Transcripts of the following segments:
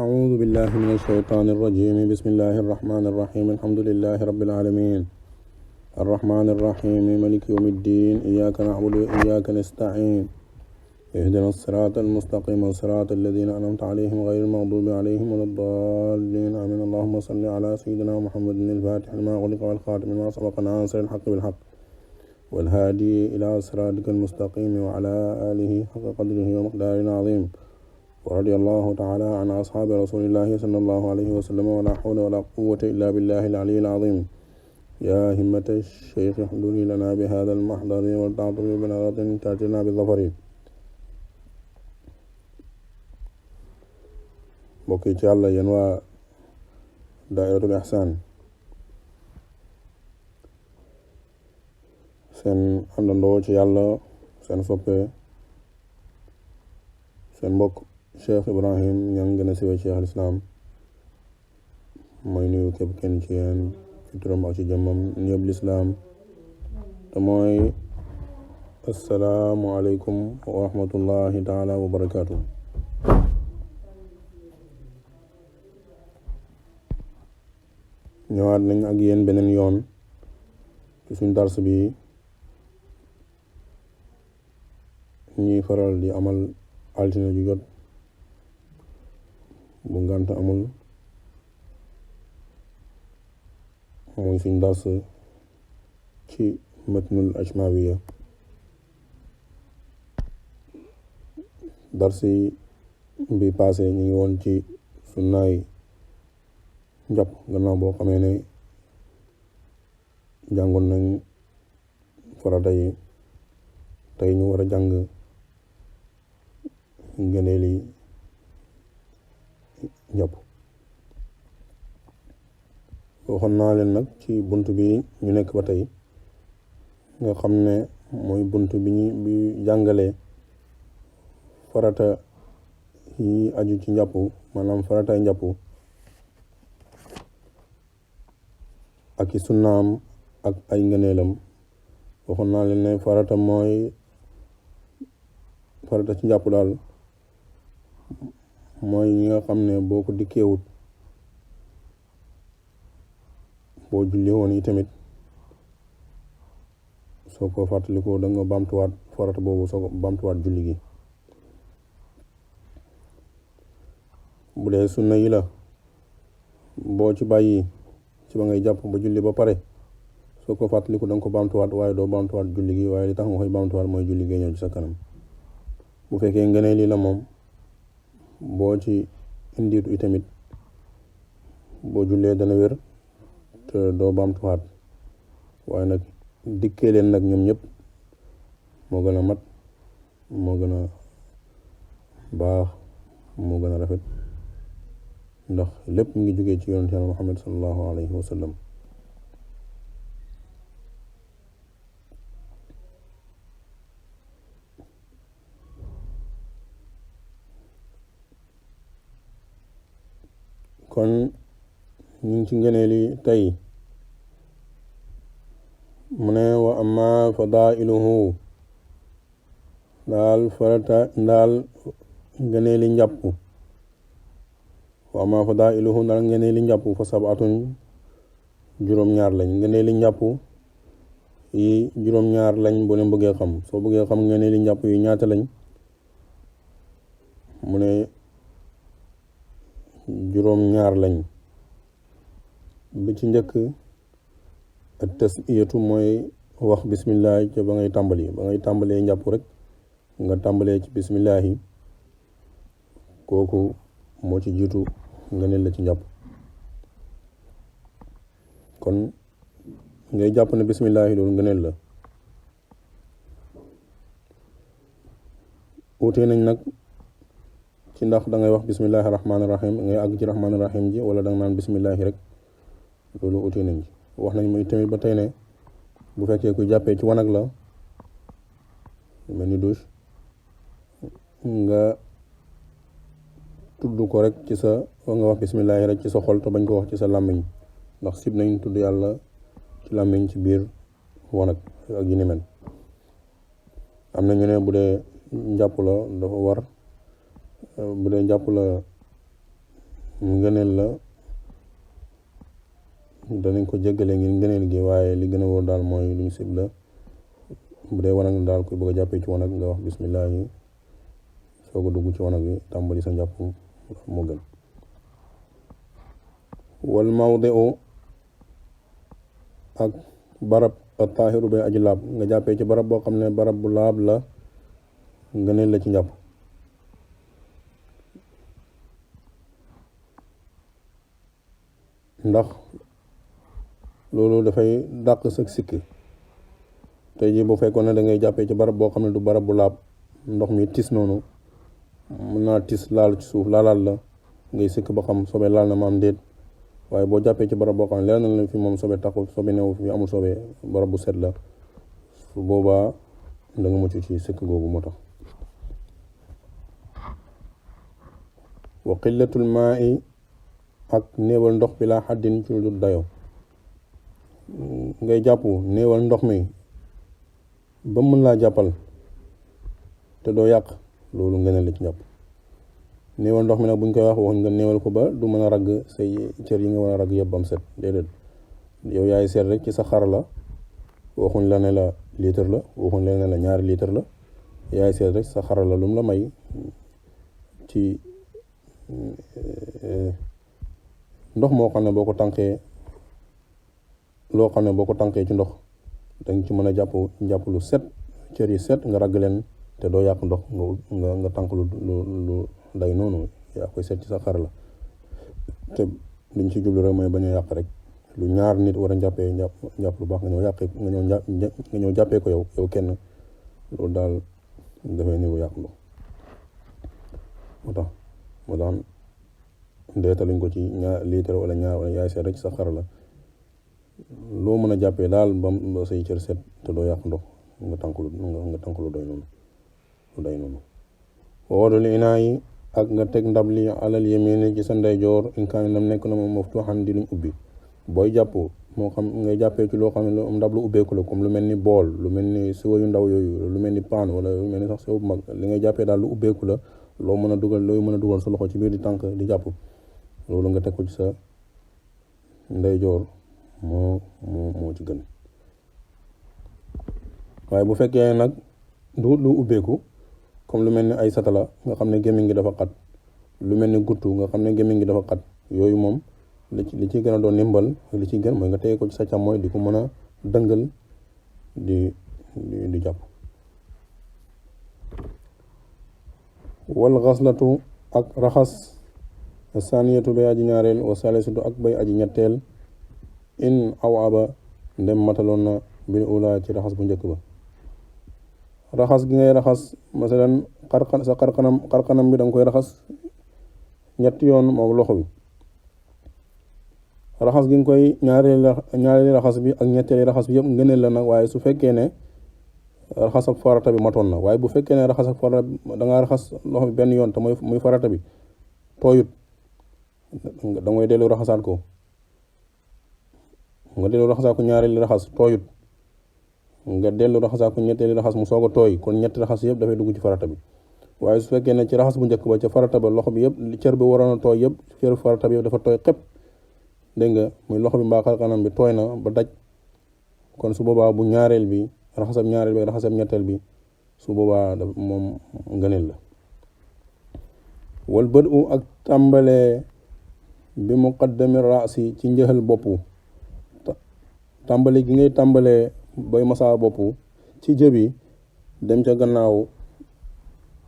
أعوذ بالله من الشيطان الرجيم. بسم الله الرحمن الرحيم. الحمد لله رب العالمين الرحمن الرحيم مالك يوم الدين. إياك نعبد وإياك نستعين. اهدنا الصراط المستقيم صراط الذين أنعمت عليهم غير المغضوب عليهم ولا الضالين آمين. اللهم صل على سيدنا محمد الفاتح لما أغلق والخاتم لما سبق ناصر الحق بالحق والهادي إلى صراطك المستقيم وعلى آله حق قدره ومقداره العظيم. ورضي الله تعالى عن أصحاب رسول الله صلى الله عليه وسلم ولا حول ولا قوة إلا بالله العلي العظيم. يا همة الشيخ احضري لنا بهذا المحضر والتعطر بنظرة تأتينا بالظفر. mbokk yi ci Yàlla yéen waa Daa'iratul Ihsaan, seen àndandoo ci Yàlla, seen soppe, seen mbokk Cheikh Ibrahim Niang gën a siiwee Cheikh al Islam mooy nuyu képp kenn ci yéen ci turam ak ci jëmmam ñëpp lislaam te mooy assalaamu aleykum wa rahmatullahi taala wa barakaatu. ñëwaat nañ ak yéen beneen yoon ci suñ dars bi ñuy faral di amal altine ju jot bu ngànt amul, mooy suñ dars ci matnul Ashmawiya. dars bi passé ñu ngi woon ci sunnaay njàpp gannaaw boo xamee ne jàngoon nañ farata yi. tey ñu war a jàng ngëneeli njàpp. waxoon naa leen nag ci bunt bi ñu nekk ba tey nga xam ne mooy bunt bi jàngale farata yi aju ci njàpp, maanaam farataay njàpp ak i sunnaam ak ay ngëneelam. waxoon naa leen ne farata ci njàpp daal mooy ñi nga xam ne boo ko dikkeewut, boo julli woon yi tamit soo ko fàttalikoo da nga baamtuwaat farata boobu, soo ko baamtuwaat julli gi. bu dee sunna yi la, boo ci bàyyi ci ba ngay jàpp ba julli ba pare soo ko fàttaliku da nga ko baamtuwaat, waaye doo baamtuwaat julli gi, waaye li tax nga koy baamtuwaat mooy julli gi ñëw ci sa kanam. bu fekkee ngëneel lii la moom, boo ci indiitu itamit boo jullee dana wér te doo baamtuwaat, waaye nag dikkee leen nag ñoom ñëpp moo gën a mat, moo gën a baax, moo gën a rafet, ndax lépp mu ngi jógee ci yonent Yàlla Muhammad sallallahu alayhi wa sallam. kon ñu ngi ci ngëneeli tey. mu ne wa amma fadailuhu, daal farata daal ngëneeli njàpp. wa amma fadailuhu, daal ngëneeli njàpp fa sabatun juróom-ñaar lañ. ngëneeli njàpp yi juróom-ñaar lañ bu ne bëggee xam. soo bëggee xam ngëneeli njàpp yi ñaata lañ, mu ne juróom-ñaar lañ. bi ci njëkk ak tasmiyatu mooy wax bismillah ca ba ngay tàmbalee njàpp rek nga tàmbalee ci bismillahi, kooku moo ci jiitu ngëneel la ci njàpp. kon ngay jàpp ne bismillahi loolu ngëneel la. utee nañ nag ci ndax da ngay wax bismillahi rahmaani rahim, ngay àgg ci rahmaani rahim ji, wala da nga naan bismillahi rek. loolu utee nañ ci. wax nañ muy tamit ba tey ne bu fekkee kuy jàppee ci wanag la, mel ni douche, nga tudd ko rek ci sa, nga wax bismillahi rek ci sa xol te bañ ko wax ci sa làmmiñ, ndax sib nañ tudd yàlla ci làmmiñ ci biir wanag ak yi ni mel. am na ñu ne bu dee njàpp la dafa war, bu dee njàpp la ngëneel la danañ ko jéggale ngir ngëneel gi, waaye li gën a wóor daal mooy luñ sib la. bu dee wanag daal kuy bëgg a jàppee ci wanag nga wax bismillah yi soog a dugg ci wanag wi tàmbali sa njàpp moo gën. wal mawdi'u ak barab ak taahiru bay aji laab nga jàppee ci barab boo xam ne barab bu laab la ngëneel la ci njàpp. ndax loolu dafay dàq sa sikk. tey jii bu fekkoon ne da ngay jàppee ci barab boo xam ne du barab bu laab ndox mi tis noonu mën naa tis laal ci suuf laalaat la ngay sikk ba xam sobe laal na ma am déet. waaye boo jàppee ci barab boo xam ne leer na la fi moom sobe taxul sobe new fi amul sobe barab bu set la su boobaa da nga mucc ci sikk googu moo tax. wa qillatul maa'i ak néewal ndox bi laa xaddin ci lu dul dayo ngay jàpp néewal ndox mi ba mën laa jàppal te doo yàq loolu ngëneel la ci njàpp. néewal ndox mi nag buñ koy wax waxuñ nga néewal ko ba du mën a ragg say cër yi nga war a ragg yëpp bam set déedéet. yow yaay seet rek ci sa xar la, waxuñ la ne la litre la, waxuñ la ne la ñaari litre la, yaay seet rek sa xar la lu mu la may ci ndox moo xam ne boo ko tànkee loo xam ne boo ko tànkee ci ndox danga ci mën a jàpp lu set cër yi set nga ragg leen te doo yàq ndox nga tànk lu day noonu yaa koy set ci sa xar la. te liñ ci jublu rek mooy bañ a yàq rek lu ñaar nit war a jàppee jàpp lu baax nga ñëw jàppee ko yow kenn loolu daal dafay niru yàq ndox. moo tax ndeetaluñ ko ci ñaar litre wala ñaar wala yaay seet rek sa xar la loo mën a jàppee daal ba say cër set te doo yàq ndox nga tànk lu doy noonu lu day noonu. woodul inaa yi ak nga teg ndab li alal yamini ci sa ndeyjoor in kaan nam nekk na moom maftuhan di luñ ubbi. booy jàpp moo xam ngay jàppee ci loo xam ne ndab lu ubbeeku la comme lu mel ni bool, lu mel ni siwo yu ndaw yooyu, lu mel ni paan wala lu mel ni sax siwo bu mag, li ngay jàppee daal lu ubbeeku la loo mën a dugal sa loxo ci biir di tànk di jàpp loolu nga teg ko ci sa ndeyjoor moo ci gën. waaye bu fekkee nag du lu ubbeeku comme lu mel ni ay satala nga xam ne gémmiñ gi dafa xat, lu mel ni guttu nga xam ne gémmiñ gi dafa xat, yooyu moom li ci gën a doon ndimbal li ci gën mooy nga tege ko ci sa càmmooy di ko mën a dëngal di jàpp. wal xaslatu ak raxas saniyatu bay aji ñaareel wa salisatu ak bay aji ñetteel in aw aba ndem mataloon na bil ula ci raxas bu njëkk ba. raxas gi ngay raxas masalan sa xarkanam bi da nga koy raxas ñetti yoon moog loxo bi. raxas gi nga koy ñaareeli raxas bi ak ñetteeli raxas bi yëpp ngëneel la nag, waaye su fekkee ne raxas ak farata bi matoon na. waaye bu fekkee ne raxas ak farata da ngaa raxas loxo bi benn yoon te muy farata bi tooyut da ngay dellu raxasaat ko ñaareeli raxas tooyut nga dellu raxasaat ko ñetteeli raxas mu soog a tooy, kon ñetti raxas yëpp dafay dugg ci farata bi. waaye su fekkee ne ci raxas bu njëkk ba ca farata ba loxo bi yëpp cër bi waroon a tooy yëpp cër farata bi yëpp dafa tooy xëpp, dégg nga muy loxo bi mbaa xarkanam bi tooy na ba daj, kon su boobaa bu ñaareel bi raxasam ñaareel bi raxasam ñetteel bi su boobaa moom ngëneel la. wal bët u ak tàmbalee bi muqaddami raasi ci njëxal boppu, tàmbale gi ngay tàmbalee bay masaa boppu ci jëbi dem ca gannaaw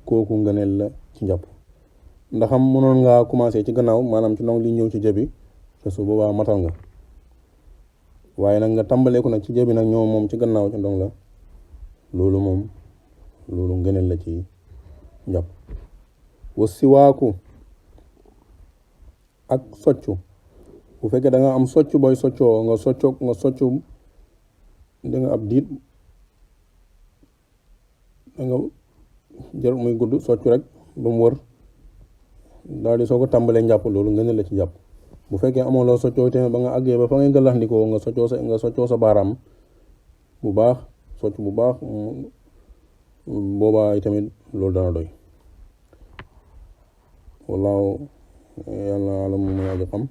kooku ngëneel la ci njàpp. ndaxam mënoon ngaa commencé ci gannaaw maanaam ci ndong li ñëw ci jëbi te su boobaa matal nga, waaye nag nga tàmbaleeku nag ci jëbi nag ñoom moom ci gannaaw ci ndong la loolu ngëneel la ci njàpp. wa siwaaku ak soccu bu fekkee da nga am soccu booy soccoo nga soccu da nga ab diit da nga jël muy gudd soccu rek ba mu wër daal di soo ko tàmbalee njàpp loolu ngëneel la ci njàpp. bu fekkee amoo loo soccoo te ba nga àggee ba fa ngay gàllaxndikoo nga soccoo sa baaraam bu baax socc bu baax boobaa tamit loolu dana doy. wallaahu yàlla alam mu may aji xam.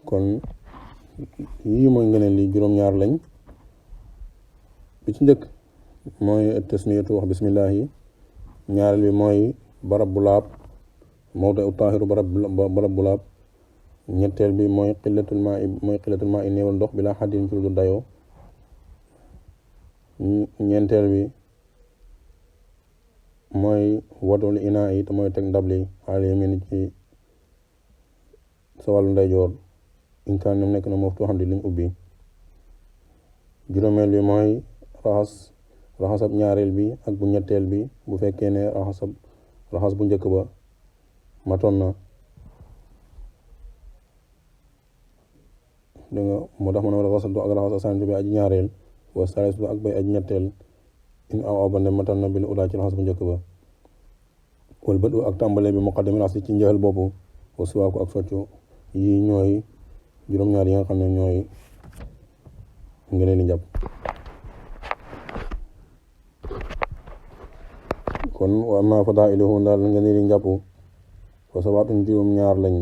kon yii mooy ngëneel li juróom-ñaar lañ. bi ci njëkk mooy tasmiyatu wax bismillah yi. ñaareel bi mooy barab bu laab mawda u taahiru barab bu laab. ñetteel bi mooy xillatul maa i néewal ndox bi laa xaddin ci lu dul dayoo. ñeenteel bi mooy wadul inaa yi te mooy teg ndab li al yamin ci sa wàllu ndeyjoor in kaan ñoom nekk na maftuuhan di luñ ubbi. juróomeel bi mooy raxasab ñaareel bi ak bu ñetteel bi bu fekkee ne raxas bu njëkk ba matoon na. dégg nga moo tax ma ne wala raxasatu ak raxas asantu bi aji ñaareel wa salisu ak bay aji ñetteel in aw ba ne matoon na bil ulaa ci raxas bu njëkk ba. wal bët ak tàmbale bi muqaddami raxas ci njëxal bopp wa siwaaku ak soccu yi ñooy juróom-ñaar yi nga xam ne ñooy ngëneeli njàpp. kon wa amma fadaa'iluhu daal ngëneeli njàpp fa sabaatun juróom-ñaar lañ.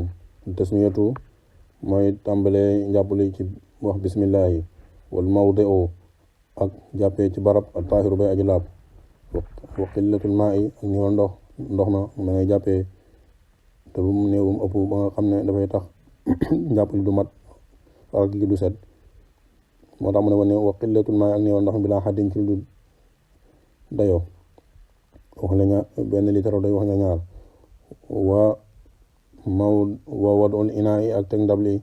tasmiyatu mooy tàmbale njàpp li ci wax bismillah yi. wal mawdi'u ak jàppee ci barab ak taahiru bay aji laab. wa qillatul maa'i ak néewal ndox ma da ngay jàppee te bu mu néewum ëpp ba nga xam ne dafay tax njàpp li du mat ak gi du set. moo tax mu ne wa qillatul maa'i ak néewal ndox bi laa xaddin ci lu dayoo. wax la benn litre day wax ñaar. wa wadul inaa yi ak teg ndab li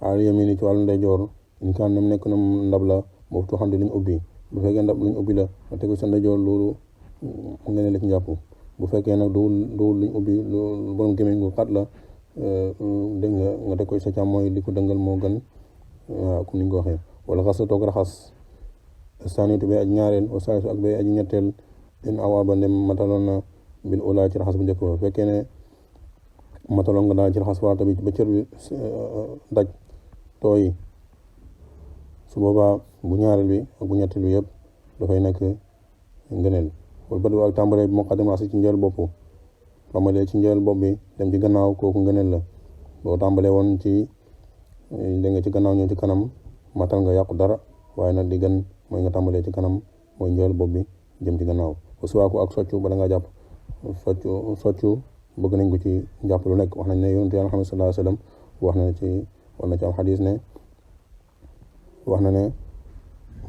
al yamini ci wàllu ndeyjoor in kaan nam nekk na ndab la maftuuhan di luñ ubbi. bu fekkee ndab luñ ubbi la nga tegu sa ndeyjoor loolu nga ne la ci njàpp. bu fekkee nag du luñ ubbi lu borom gémmiñ gu xat la dégg nga teg ko sa càmmooñ di ko dëngal moo gën. waaw comme ni ñu ko waxee. wala xas toog raxas sanitu bay aji ñaareel wa salisu ak bay aji ñetteel in awa ba ndem mataloon na bil ula ci raxas bu njëkk ba. fekkee ne mataloon nga daal ci raxas farata bi ba cër bi daj tooy su boobaa bu ñaareel bi ak bu ñetteel bi yëpp dafay nekk ngëneel. wala bët ak tàmbalee bi muqaddam raxas ci njël bopp tàmbalee ci njël bopp bi dem ci gannaaw kooku ngëneel la. boo tàmbalee woon ci dégg nga ci gannaaw ñëw ci kanam matal nga yàqu dara waaye nag di gën mooy nga tàmbalee ci kanam mooy njël bopp bi jëm ci gannaaw. suwaaku ak soccu bala ngaa jàpp soccu bëgg nañ ko ci jàpp lu nekk. wax nañ ne yonent Yàlla Muhammad sallallahu alayhi wa sallam wax na ci am xadis ne wax na ne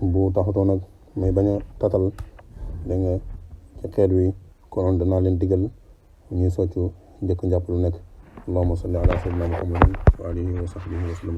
bu taxutoo nag may bañ a tatal dégg nga ci xeet wi konoon danaa leen digal ñuy soccu njëkk njàpp lu nekk. allahumma salli ala sayyidina muhammadin wa alihi wa sahbihi wa sallam.